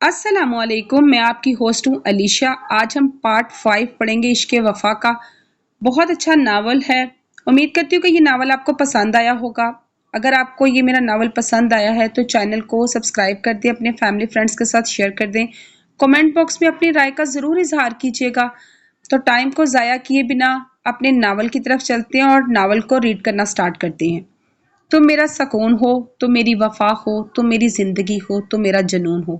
السلام علیکم، میں آپ کی ہوسٹ ہوں علیشا۔ آج ہم پارٹ 5 پڑھیں گے عشق وفا کا۔ بہت اچھا ناول ہے۔ امید کرتی ہوں کہ یہ ناول آپ کو پسند آیا ہوگا۔ اگر آپ کو یہ میرا ناول پسند آیا ہے تو چینل کو سبسکرائب کر دیں، اپنے فیملی فرینڈز کے ساتھ شیئر کر دیں، کمنٹ باکس میں اپنی رائے کا ضرور اظہار کیجیے گا۔ تو ٹائم کو ضائع کیے بنا اپنے ناول کی طرف چلتے ہیں اور ناول کو ریڈ کرنا سٹارٹ کرتے ہیں۔ تم میرا سکون ہو تو میری وفا ہو، تم میری زندگی ہو تو میرا جنون ہو،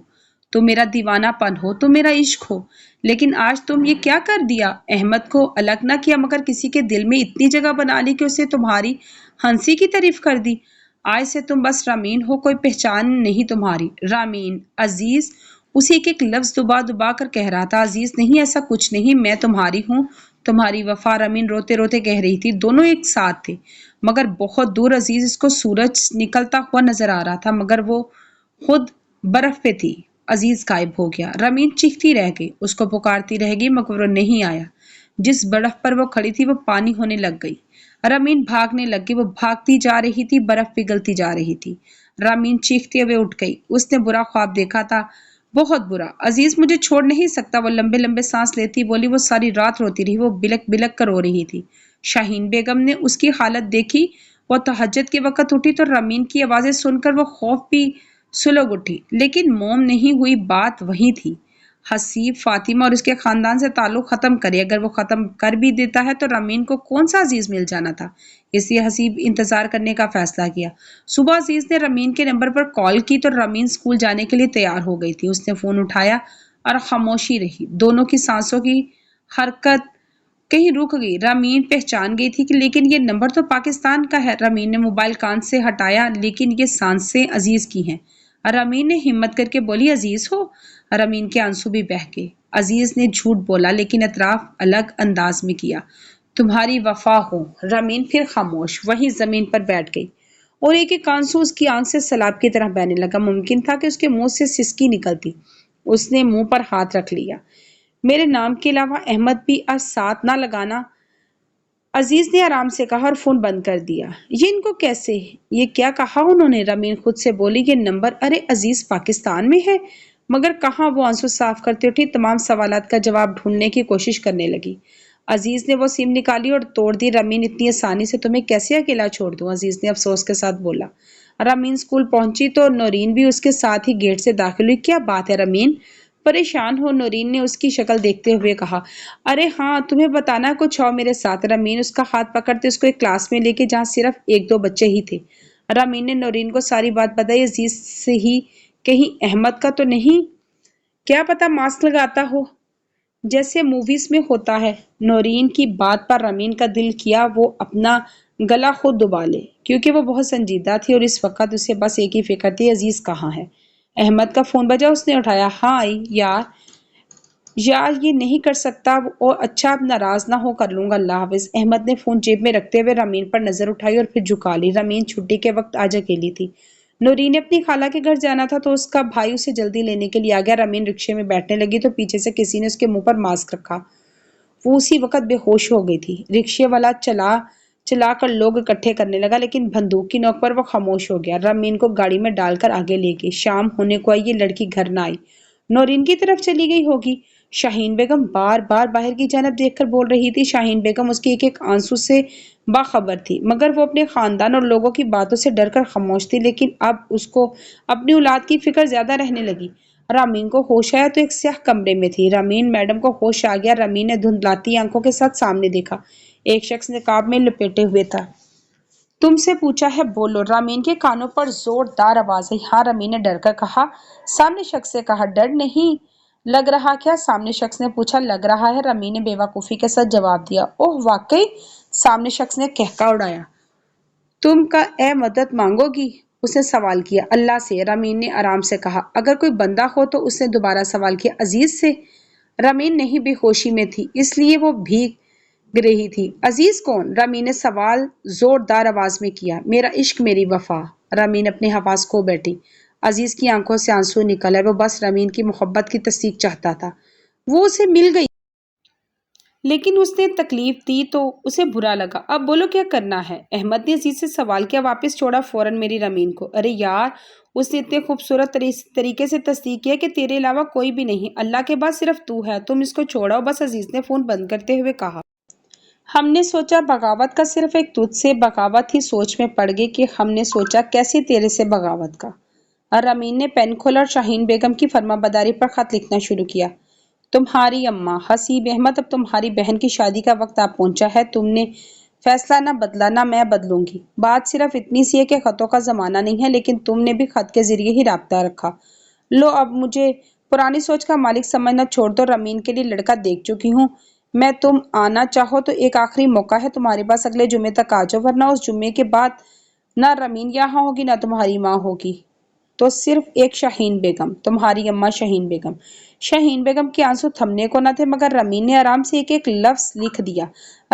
تو میرا دیوانہ پن ہو تو میرا عشق ہو۔ لیکن آج تم یہ کیا کر دیا؟ احمد کو الگ نہ کیا مگر کسی کے دل میں اتنی جگہ بنا لی کہ اسے تمہاری ہنسی کی تعریف کر دی۔ آج سے تم بس رامین ہو، کوئی پہچان نہیں تمہاری۔ رامین عزیز اسی ایک ایک لفظ دبا دبا کر کہہ رہا تھا۔ عزیز نہیں، ایسا کچھ نہیں، میں تمہاری ہوں، تمہاری وفا۔ رامین روتے روتے کہہ رہی تھی۔ دونوں ایک ساتھ تھے مگر بہت دور۔ عزیز اس کو سورج نکلتا ہوا نظر آ رہا تھا مگر وہ خود برف پہ تھی۔ عزیز غائب ہو گیا۔ رامین چیختی رہ گئی، اس کو پکارتی رہ گئی مگر وہ نہیں آیا۔ جس برف پر وہ کھڑی تھی وہ پانی ہونے لگ گئی۔ رامین بھاگنے لگ گئی، وہ بھاگتی جا رہی تھی، برف پگھلتی جا رہی تھی۔ رامین چیختے ہوئے اٹھ گئی۔ اس نے برا خواب دیکھا تھا، بہت برا۔ عزیز مجھے چھوڑ نہیں سکتا، وہ لمبے لمبے سانس لیتی بولی۔ وہ ساری رات روتی رہی، وہ بلک بلک کر رو رہی تھی۔ شاہین بیگم نے اس کی حالت دیکھی، وہ تہجد کے وقت اٹھی تو رامین کی آوازیں سن کر وہ خوف بھی سلگ اٹھی، لیکن موم نہیں ہوئی، بات وہی تھی۔ حسیب فاطمہ اور اس کے خاندان سے تعلق ختم کرے، اگر وہ ختم کر بھی دیتا ہے تو رامین کو کون سا عزیز مل جانا تھا۔ اس لیے حسیب انتظار کرنے کا فیصلہ کیا۔ صبح عزیز نے رامین کے نمبر پر کال کی تو رامین اسکول جانے کے لیے تیار ہو گئی تھی۔ اس نے فون اٹھایا اور خاموشی رہی، دونوں کی سانسوں کی حرکت کہیں رک گئی۔ رامین پہچان گئی تھی کہ لیکن یہ نمبر تو پاکستان کا ہے۔ رامین نے موبائل کان سے ہٹایا، لیکن یہ سانسیں عزیز کی ہیں۔ رامین نے ہمت کر کے بولی، عزیز ہو؟ رامین کے آنسو بھی بہہ گئے۔ عزیز نے جھوٹ بولا لیکن اعتراف الگ انداز میں کیا، تمہاری وفا ہو۔ رامین پھر خاموش وہیں زمین پر بیٹھ گئی اور ایک ایک آنسو اس کی آنکھ سے سیلاب کی طرح بہنے لگا۔ ممکن تھا کہ اس کے منہ سے سسکی نکلتی۔ اس نے منہ پر ہاتھ رکھ لیا۔ میرے نام کے علاوہ احمد بھی ساتھ نہ لگانا، عزیز نے آرام سے کہا اور فون بند کر دیا۔ یہ ان کو کیسے؟ یہ کیا کہا انہوں نے؟ رامین خود سے بولی، یہ نمبر ارے عزیز پاکستان میں ہے مگر کہاں؟ وہ آنسو صاف کرتے اٹھی، تمام سوالات کا جواب ڈھونڈنے کی کوشش کرنے لگی۔ عزیز نے وہ سیم نکالی اور توڑ دی۔ رامین اتنی آسانی سے تمہیں کیسے اکیلا چھوڑ دوں؟ عزیز نے افسوس کے ساتھ بولا۔ رامین اسکول پہنچی تو نورین بھی اس کے ساتھ ہی گیٹ سے داخل ہوئی۔ کیا بات ہے رامین؟ پریشان ہو؟ نورین نے اس کی شکل دیکھتے ہوئے کہا۔ ارے ہاں، تمہیں بتانا کچھ اور میرے ساتھ۔ رامین اس کا ہاتھ پکڑتے اس کو ایک کلاس میں لے کے جہاں صرف ایک دو بچے ہی تھے۔ رامین نے نورین کو ساری بات بتائی۔ عزیز سے ہی کہیں احمد کا تو نہیں؟ کیا پتا ماسک لگاتا ہو جیسے موویز میں ہوتا ہے۔ نورین کی بات پر رامین کا دل کیا وہ اپنا گلا خود دبا لے، کیونکہ وہ بہت سنجیدہ تھی اور اس وقت اسے بس ایک ہی فکر تھی، عزیز کہاں ہے؟ احمد کا فون بجا، اس نے اٹھایا۔ ہاں یار یہ نہیں کر سکتا اور اچھا اب ناراض نہ ہو، کر لوں گا، اللہ حافظ۔ احمد نے فون جیب میں رکھتے ہوئے رامین پر نظر اٹھائی اور پھر جھکا لی۔ رامین چھٹی کے وقت آج اکیلی تھی۔ نورین نے اپنی خالہ کے گھر جانا تھا تو اس کا بھائی اسے جلدی لینے کے لیے آ گیا۔ رامین رکشے میں بیٹھنے لگی تو پیچھے سے کسی نے اس کے منہ پر ماسک رکھا۔ وہ اسی وقت بے ہوش ہو گئی تھی۔ رکشے والا چلا چلا کر لوگ اکٹھے کرنے لگا لیکن بندوق کی نوک پر وہ خاموش ہو گیا۔ رامین کو گاڑی میں ڈال کر آگے لے گئی۔ شام ہونے کو آئی، یہ لڑکی گھر نہ آئی، نورین کی طرف چلی گئی ہوگی۔ شاہین بیگم بار بار باہر کی جانب دیکھ کر بول رہی تھی۔ شاہین بیگم اس کے ایک ایک آنسو سے باخبر تھی مگر وہ اپنے خاندان اور لوگوں کی باتوں سے ڈر کر خاموش تھی، لیکن اب اس کو اپنی اولاد کی فکر زیادہ رہنے لگی۔ رامین کو ہوش آیا تو ایک سیاہ کمرے میں تھی۔ رامین میڈم کو ہوش آ گیا۔ رامین نے دھندلاتی آنکھوں کے ساتھ سامنے دیکھا، ایک شخص نقاب میں لپیٹے ہوئے تھا۔ تم سے پوچھا ہے، بولو۔ رامین کے کانوں پر زوردار آواز آئی۔ ہاں، رامین نے ڈر کر کہا۔ سامنے شخص سے کہا۔ ڈر نہیں لگ رہا کیا؟ سامنے شخص نے پوچھا۔ لگ رہا ہے، رامین نے بے وقوفی کے ساتھ جواب دیا۔ اوہ واقعی؟ سامنے شخص نے کہکا اڑایا۔ تم کا اے مدد مانگو گی؟ اس نے سوال کیا۔ اللہ سے، رامین نے آرام سے کہا۔ اگر کوئی بندہ ہو تو؟ اس نے دوبارہ سوال کیا۔ عزیز سے؟ رامین نہیں بے ہوشی میں تھی اس لیے وہ بھیگ رہی تھی۔ عزیز کون؟ رامین نے سوال زوردار آواز میں کیا۔ میرا عشق، میری وفا۔ رامین اپنے حواس کھو بیٹھی۔ عزیز کی آنکھوں سے آنسو نکل آئے، وہ بس رامین کی محبت کی تصدیق چاہتا تھا۔ وہ اسے مل گئی لیکن اس نے تکلیف دی تو اسے برا لگا۔ اب بولو کیا کرنا ہے؟ احمد نے عزیز سے سوال کیا۔ واپس چھوڑا فوراً میری رامین کو۔ ارے یار، اس نے اتنے خوبصورت طریقے سے تصدیق کیا کہ تیرے علاوہ کوئی بھی نہیں، اللہ کے بعد صرف تو ہے، تم اس کو چھوڑاؤ بس۔ عزیز نے فون بند کرتے ہوئے کہا۔ ہم نے سوچا بغاوت کا صرف ایک تجھ سے بغاوت ہی سوچ میں پڑ گئی کہ ہم نے سوچا کیسے تیرے سے بغاوت کا۔ اور رامین نے پین کھولا اور شاہین بیگم کی فرما برداری پر خط لکھنا شروع کیا۔ تمہاری اماں حسیب احمد، اب تمہاری بہن کی شادی کا وقت آ پہنچا ہے، تم نے فیصلہ نہ بدلا نہ میں بدلوں گی۔ بات صرف اتنی سی ہے کہ خطوں کا زمانہ نہیں ہے، لیکن تم نے بھی خط کے ذریعے ہی رابطہ رکھا۔ لو اب مجھے پرانی سوچ کا مالک سمجھنا چھوڑ دو، رامین کے لیے لڑکا دیکھ چکی ہوں میں، تم آنا چاہو تو ایک آخری موقع ہے تمہارے پاس، اگلے جمعے تک آ جاؤ، ورنہ اس جمعے کے بعد نہ رامین یہاں ہوگی نہ تمہاری ماں ہوگی، تو صرف ایک شاہین بیگم، تمہاری اماں شاہین بیگم۔ شاہین بیگم کے آنسو تھمنے کو نہ تھے، مگر رامین نے آرام سے ایک ایک لفظ لکھ دیا۔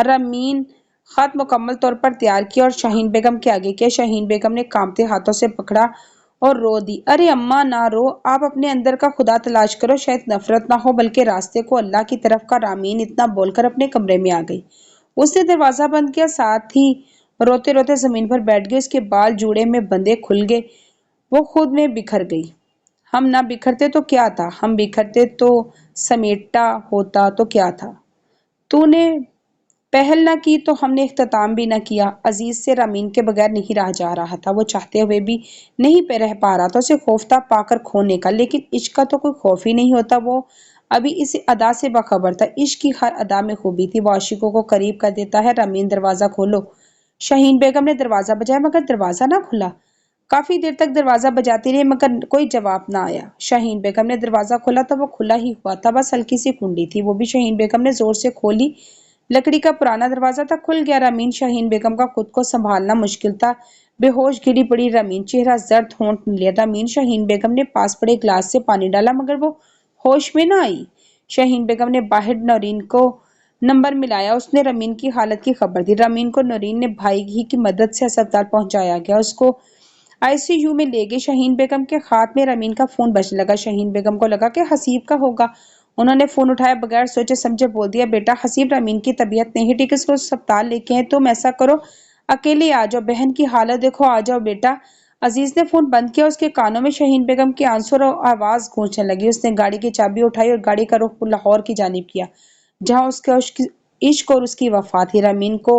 رامین خط مکمل طور پر تیار کیا اور شاہین بیگم کے آگے کیا۔ شاہین بیگم نے کانپتے ہاتھوں سے پکڑا اور رو دی۔ ارے اماں نہ رو، آپ اپنے اندر کا خدا تلاش کرو، شاید نفرت نہ ہو بلکہ راستے کو اللہ کی طرف کا۔ رامین اتنا بول کر اپنے کمرے میں آ گئی۔ اس نے دروازہ بند کیا، ساتھ ہی روتے روتے زمین پر بیٹھ گئی۔ اس کے بال جوڑے میں بندھے کھل گئے، وہ خود میں بکھر گئی۔ ہم نہ بکھرتے تو کیا تھا، ہم بکھرتے تو سمیٹا ہوتا تو کیا تھا، تو نے پہل نہ کی تو ہم نے اختتام بھی نہ کیا۔ عزیز سے رامین کے بغیر نہیں رہا جا رہا تھا، وہ چاہتے ہوئے بھی نہیں رہ پا رہا تھا، اسے خوف تھا پا کر کھونے کا، لیکن عشق کا تو کوئی خوف ہی نہیں ہوتا۔ وہ ابھی اس ادا سے باخبر تھا، عشق کی ہر ادا میں خوبی تھی، وہ عاشقوں کو قریب کر دیتا ہے۔ رامین دروازہ کھولو، شاہین بیگم نے دروازہ بجایا مگر دروازہ نہ کھلا۔ کافی دیر تک دروازہ بجاتی رہی مگر کوئی جواب نہ آیا۔ شاہین بیگم نے دروازہ کھولا تو وہ کھلا ہی ہوا تھا، بس ہلکی سی کنڈی تھی، وہ بھی شاہین بیگم نے زور سے کھولی۔ لکڑی کا پرانا دروازہ تھا، کھل گیا۔ رامین شاہین بیگم کا خود کو سنبھالنا مشکل تھا، بے ہوش گری پڑی رامین، چہرہ زرد ہونٹ لیا۔ رامین شاہین بیگم نے پاس پڑے گلاس سے پانی ڈالا مگر وہ ہوش میں نہ آئی۔ شاہین بیگم نے باہر نورین کو نمبر ملایا، اس نے رامین کی حالت کی خبر دی۔ رامین کو نورین نے بھائی ہی کی مدد سے ہسپتال پہنچایا گیا، اس کو ICU میں لے گئے۔ شاہین بیگم کے ہاتھ میں رامین کا فون بجنے لگا، شاہین بیگم کو لگا کہ حسیب کا ہوگا۔ انہوں نے فون اٹھایا، بغیر سوچے سمجھے بول دیا، بیٹا حسیب، رامین کی طبیعت نہیں ٹھیک، اس کو ہسپتال لے کے ہیں، تم ایسا کرو اکیلے آ جاؤ، بہن کی حالت دیکھو، آ جاؤ بیٹا۔ عزیز نے فون بند کیا، اس کے کانوں میں شاہین بیگم کے آنسو اور آواز گونجنے لگی۔ اس نے گاڑی کی چابی اٹھائی اور گاڑی کا رخ لاہور کی جانب کیا، جہاں اس کا عشق اور اس کی وفا تھی۔ رامین کو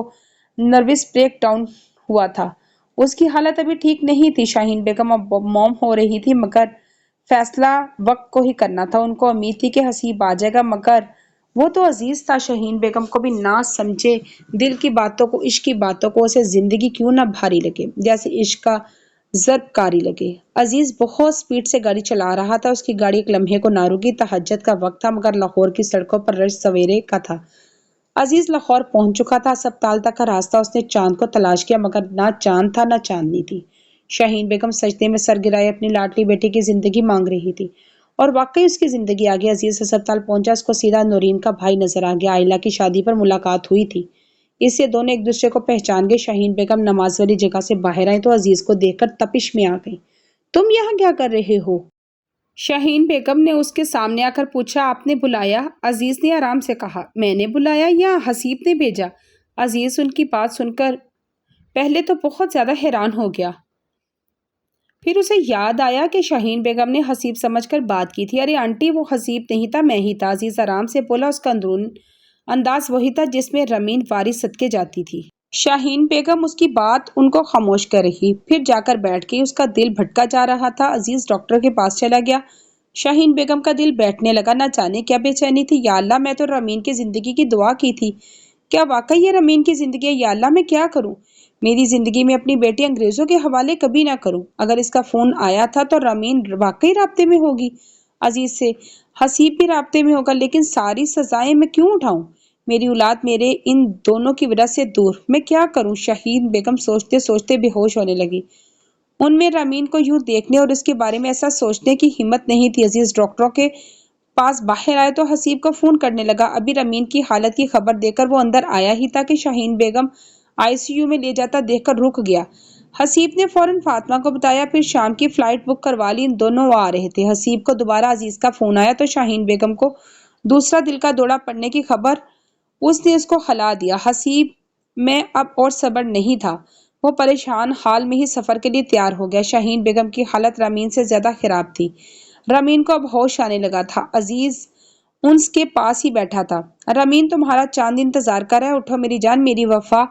نروس بریک ڈاؤن ہوا تھا، اس کی حالت ابھی ٹھیک نہیں تھی۔ شاہین بیگم اب موم ہو رہی تھی، مگر فیصلہ وقت کو ہی کرنا تھا۔ ان کو امید تھی کہ حسیب آ جائے گا، مگر وہ تو عزیز تھا۔ شاہین بیگم کو بھی نہ سمجھے دل کی باتوں کو، عشق کی باتوں کو، اسے زندگی کیوں نہ بھاری لگے، جیسے عشق کا ضرب کاری لگے۔ عزیز بہت سپیڈ سے گاڑی چلا رہا تھا، اس کی گاڑی ایک لمحے کو نہ رکی۔ تہجد کا وقت تھا مگر لاہور کی سڑکوں پر رش سویرے کا تھا۔ عزیز لاہور پہنچ چکا تھا، ہسپتال تک کا راستہ اس نے چاند کو تلاش کیا مگر نہ چاند تھا نہ چاندنی تھی۔ شاہین بیگم سجدے میں سر گرائے اپنی لاڈلی بیٹی کی زندگی مانگ رہی تھی، اور واقعی اس کی زندگی آ گئی۔ عزیز ہسپتال پہنچا، اس کو سیدھا نورین کا بھائی نظر آ گیا۔ عائلہ کی شادی پر ملاقات ہوئی تھی، اس سے دونوں ایک دوسرے کو پہچان گئے۔ شاہین بیگم نماز والی جگہ سے باہر آئیں تو عزیز کو دیکھ کر تپش میں آ گئیں۔ تم یہاں کیا کر رہے ہو؟ شاہین بیگم نے اس کے سامنے آ کر پوچھا۔ آپ نے بلایا؟ عزیز نے آرام سے کہا۔ میں نے بلایا یا حسیب نے بھیجا؟ عزیز ان کی بات سن کر پہلے تو بہت زیادہ حیران ہو گیا، پھر اسے یاد آیا کہ شاہین بیگم نے حسیب سمجھ کر بات کی تھی۔ ارے آنٹی، وہ حسیب نہیں تھا، میں ہی تھا۔ عزیز آرام سے بولا، اس کا اندرون انداز وہی تھا جس میں رامین واری صدقے جاتی تھی۔ شاہین بیگم اس کی بات ان کو خاموش کر رہی، پھر جا کر بیٹھ گئی۔ اس کا دل بھٹکا جا رہا تھا۔ عزیز ڈاکٹر کے پاس چلا گیا۔ شاہین بیگم کا دل بیٹھنے لگا، نہ جانے کیا بے چینی تھی۔ یا اللہ، میں تو رامین کی زندگی کی دعا کی تھی، کیا واقعی یہ رامین کی زندگی ہے؟ یا اللہ، میں کیا کروں؟ میری زندگی میں اپنی بیٹی انگریزوں کے حوالے کبھی نہ کروں۔ اگر اس کا فون آیا تھا تو رامین واقعی رابطے میں ہوگی عزیز سے، حسیب بھی رابطے میں ہوگا، لیکن ساری سزائیں میں کیوں اٹھاؤں؟ میری اولاد میرے ان دونوں کی وجہ سے دور، میں کیا کروں؟ شاہین بیگم سوچتے سوچتے بے ہوش ہونے لگی۔ ان میں رامین کو یوں دیکھنے اور اس کے بارے میں ایسا سوچنے کی ہمت نہیں تھی۔ عزیز ڈاکٹروں کے پاس باہر آئے تو حسیب کو فون کرنے لگا۔ ابھی رامین کی حالت کی خبر دے کر وہ اندر آیا ہی تھا کہ شاہین بیگم ICU میں لے جاتا دیکھ کر رک گیا۔ حسیب نے فوراً فاطمہ کو بتایا، پھر شام کی فلائٹ بک کروا لی۔ ان دونوں وہ آ رہے تھے۔ حسیب کو دوبارہ عزیز کا فون آیا تو شاہین بیگم کو دوسرا دل کا دورہ پڑنے کی خبر اس نے اس کو ہلا دیا۔ حسیب میں اب اور صبر نہیں تھا، وہ پریشان حال میں ہی سفر کے لیے تیار ہو گیا۔ شاہین بیگم کی حالت رامین سے زیادہ خراب تھی۔ رامین کو اب ہوش آنے لگا تھا۔ عزیز انس کے پاس ہی بیٹھا تھا۔ رامین تمہارا چاند انتظار کر رہا ہے، اٹھو میری جان، میری وفا،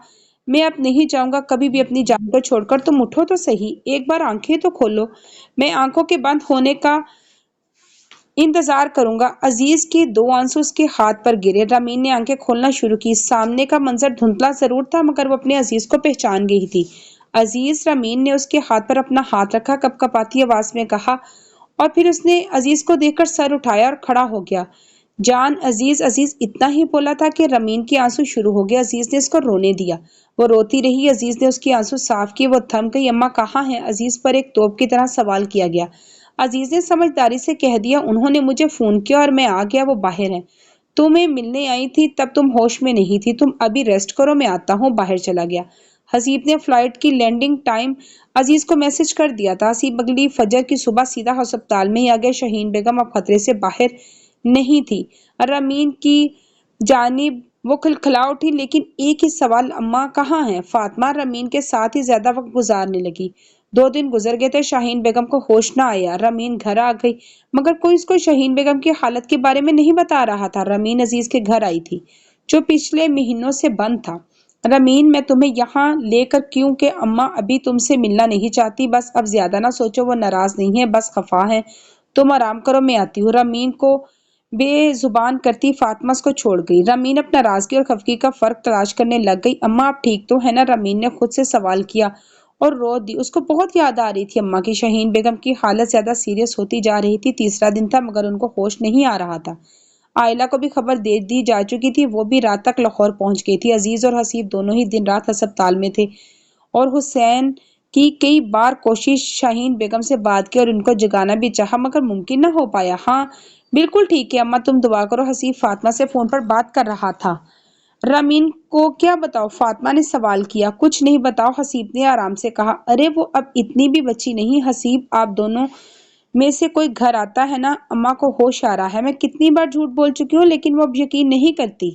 میں اب نہیں جاؤں گا کبھی بھی اپنی جان کو چھوڑ کر، تم اٹھو تو صحیح، ایک بار آنکھیں تو کھولو، میں آنکھوں کے بند ہونے کا انتظار کروں گا۔ عزیز کے دو آنسو اس کے ہاتھ پر گرے۔ رامین نے آنکھیں کھولنا شروع کی۔ سامنے کا منظر دھندلا ضرور تھا مگر وہ اپنے عزیز کو پہچان گئی تھی۔ عزیز، رامین نے اس کے ہاتھ پر اپنا ہاتھ رکھا، کپکپاتی آواز میں کہا، اور پھر اس نے عزیز کو دیکھ کر سر اٹھایا اور کھڑا ہو گیا۔ جان عزیز، عزیز اتنا ہی بولا تھا کہ رامین کے آنسو شروع ہو گئے۔ عزیز نے اس کو رونے دیا۔ وہ روتی رہی۔ عزیز نے اس کے آنسو صاف کیے۔ وہ تھم گئی۔ اماں کہاں ہیں؟ عزیز پر ایک توپ کی طرح سوال کیا گیا۔ عزیز نے سمجھداری سے کہہ دیا، انہوں نے مجھے فون کیا اور میں آ گیا، وہ باہر ہیں۔ تمہیں ملنے آئی تھی تب تم ہوش میں نہیں تھی، تم ابھی ریسٹ کرو، میں آتا ہوں۔ باہر چلا گیا۔ حسیب نے فلائٹ کی لینڈنگ ٹائم عزیز کو میسج کر دیا تھا۔ حسیب اگلی فجر کی صبح سیدھا ہسپتال میں ہی آ گیا۔ شاہین بیگم اب خطرے سے باہر نہیں تھی۔ رامین کی جانب وہ کھلکھلا اٹھی، لیکن ایک ہی سوال، اماں کہاں ہیں؟ فاطمہ رامین کے ساتھ ہی زیادہ وقت گزارنے لگی۔ 2 دن گزر گئے تھے۔ شاہین بیگم کو ہوش نہ آیا۔ رامین گھر آ گئی مگر کوئی اس کو شاہین بیگم کی حالت کے بارے میں نہیں بتا رہا تھا۔ رامین عزیز کے گھر آئی تھی جو پچھلے مہینوں سے بند تھا۔ رامین، میں تمہیں یہاں لے کر کیوں کہ اماں ابھی تم سے ملنا نہیں چاہتی، بس اب زیادہ نہ سوچو، وہ ناراض نہیں ہے، بس خفا ہے، تم آرام کرو، میں آتی ہوں۔ رامین کو بے زبان کرتی فاطمہ اس کو چھوڑ گئی۔ رامین اب ناراضگی اور خفگی کا فرق تلاش کرنے لگ گئی۔ اماں آپ ٹھیک تو ہے نا؟ رامین نے خود سے سوال کیا اور رو دی۔ اس کو بہت یاد آ رہی تھی اماں کی۔ شاہین بیگم کی حالت زیادہ سیریس ہوتی جا رہی تھی۔ تیسرا دن تھا مگر ان کو ہوش نہیں آ رہا تھا۔ عائلہ کو بھی خبر دے دی جا چکی تھی، وہ بھی رات تک لاہور پہنچ گئی تھی۔ عزیز اور حسیب دونوں ہی دن رات ہسپتال میں تھے اور حسین کی کئی بار کوشش شاہین بیگم سے بات کی اور ان کو جگانا بھی چاہا مگر ممکن نہ ہو پایا۔ ہاں بالکل ٹھیک ہے اماں، تم دعا کرو۔ حسیب فاطمہ سے فون پر بات کر رہا تھا۔ رامین کو کیا بتاؤ؟ فاطمہ نے سوال کیا۔ کچھ نہیں بتاؤ، حسیب نے آرام سے کہا۔ ارے وہ اب اتنی بھی بچی نہیں۔ حسیب، آپ دونوں میں سے کوئی گھر آتا ہے نا؟ اماں کو ہوش آ رہا ہے۔ میں کتنی بار جھوٹ بول چکی ہوں لیکن وہ اب یقین نہیں کرتی۔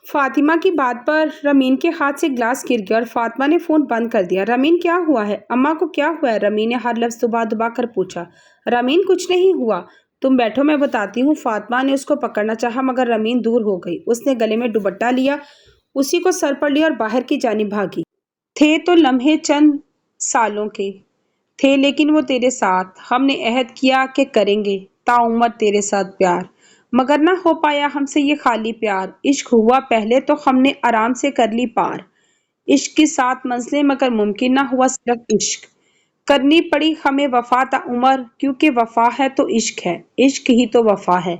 فاطمہ کی بات پر رامین کے ہاتھ سے گلاس گر گیا اور فاطمہ نے فون بند کر دیا۔ رامین کیا ہوا ہے؟ اماں کو کیا ہوا ہے؟ رامین نے ہر لفظ دبا دبا کر پوچھا۔ رامین کچھ نہیں ہوا، تم بیٹھو میں بتاتی ہوں۔ فاطمہ نے اس کو پکڑنا چاہا مگر رامین دور ہو گئی۔ اس نے گلے میں دوپٹہ لیا، اسی کو سر پر لیا اور باہر کی جانب بھاگی۔ تھے تو لمحے چند سالوں کے تھے لیکن وہ تیرے ساتھ، ہم نے عہد کیا کہ کریں گے تاعمر تیرے ساتھ پیار، مگر نہ ہو پایا ہم سے یہ خالی پیار۔ عشق ہوا پہلے تو ہم نے آرام سے کر لی پار، عشق کی 7 منزلیں مگر ممکن نہ ہوا صرف عشق، کرنی پڑی ہمیں وفا تاعمر، کیونکہ وفا ہے تو عشق ہے، عشق ہی تو وفا ہے۔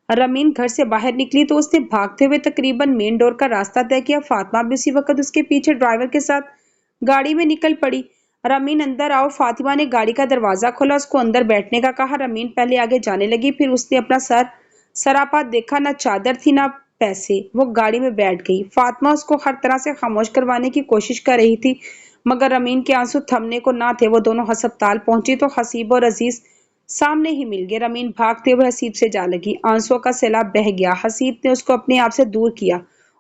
رامین گھر سے باہر نکلی تو اس نے بھاگتے ہوئے تقریباً مین ڈور کا راستہ طے کیا۔ فاطمہ بھی اسی وقت اس کے پیچھے ڈرائیور کے ساتھ گاڑی میں نکل پڑی۔ رامین اندر آؤ۔ فاطمہ نے گاڑی کا دروازہ کھولا، اس کو اندر بیٹھنے کا کہا۔ رامین پہلے آگے جانے لگی، پھر اس نے اپنا سر سراپا دیکھا، نہ چادر تھی نہ پیسے۔ وہ گاڑی میں بیٹھ گئی۔ فاطمہ اس کو ہر طرح سے خاموش کروانے کی کوشش کر رہی تھی مگر رامین کے آنسو تھمنے کو نہ تھے۔ وہ دونوں ہسپتال پہنچی تو حسیب اور عزیز سامنے ہی مل گئے۔ رامین بھاگتے ہوئے حسیب سے جا لگی۔ آنسوؤں کا سیلاب بہہ گیا۔ حسیب نے اس کو اپنے آپ سے دور کیا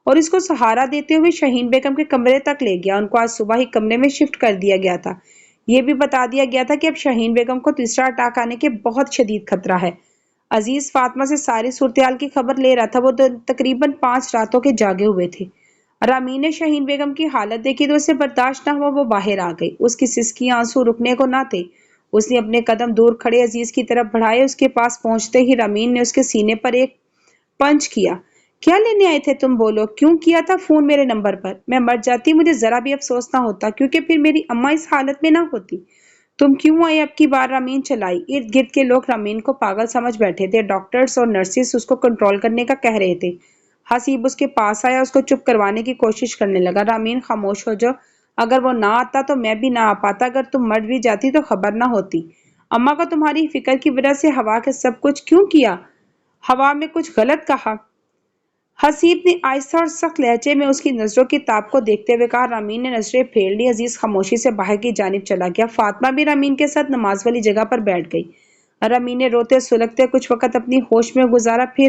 اور اس کو سہارا دیتے ہوئے شاہین بیگم کے کمرے تک لے گیا۔ ان کو آج صبح ہی کمرے میں شفٹ کر دیا گیا تھا۔ یہ بھی بتا دیا گیا تھا کہ اب شاہین بیگم کو تیسرا اٹیک آنے کے بہت شدید خطرہ ہے۔ عزیز فاطمہ سے ساری صورتحال کی خبر لے رہا تھا۔ وہ تقریباً 5 راتوں کے جاگے ہوئے تھے۔ رامین نے شاہین بیگم کی حالت دیکھی تو اسے برداشت نہ ہوا، وہ باہر آ گئی۔ اس کی سسکی آنسو رکنے کو نہ تھے۔ اس نے اپنے قدم دور کھڑے عزیز کی طرف بڑھائے۔ اس کے پاس پہنچتے ہی رامین نے اس کے سینے پر ایک پنچ کیا۔ کیا لینے آئے تھے تم؟ بولو، کیوں کیا تھا فون میرے نمبر پر؟ میں مر جاتی، مجھے ذرا بھی افسوس نہ ہوتا کیونکہ پھر میری اماں اس حالت میں نہ ہوتی۔ تم کیوں آئے اب کی بار؟ رامین چلائی۔ ارد گرد کے لوگ رامین کو پاگل سمجھ بیٹھے تھے۔ ڈاکٹرز اور نرسز اس کو کنٹرول کرنے کا کہہ رہے تھے۔ حسیب اس کے پاس آیا، اس کو چپ کروانے کی کوشش کرنے لگا۔ رامین خاموش ہو جاؤ، اگر وہ نہ آتا تو میں بھی نہ آ پاتا، اگر تم مر بھی جاتی تو خبر نہ ہوتی۔ اماں کو تمہاری فکر کی وجہ سے ہوا کے سب کچھ کیوں کیا؟ ہوا میں کچھ غلط کہا؟ حسیب نے آہستہ اور سخت لہجے میں اس کی نظروں کی تاب کو دیکھتے ہوئے کہا۔ رامین نے نظریں پھیر لی۔ عزیز خاموشی سے باہر کی جانب چلا گیا۔ فاطمہ بھی رامین کے ساتھ نماز والی جگہ پر بیٹھ گئی۔ رامین نے روتے سلگتے کچھ وقت اپنی ہوش میں گزارا، پھر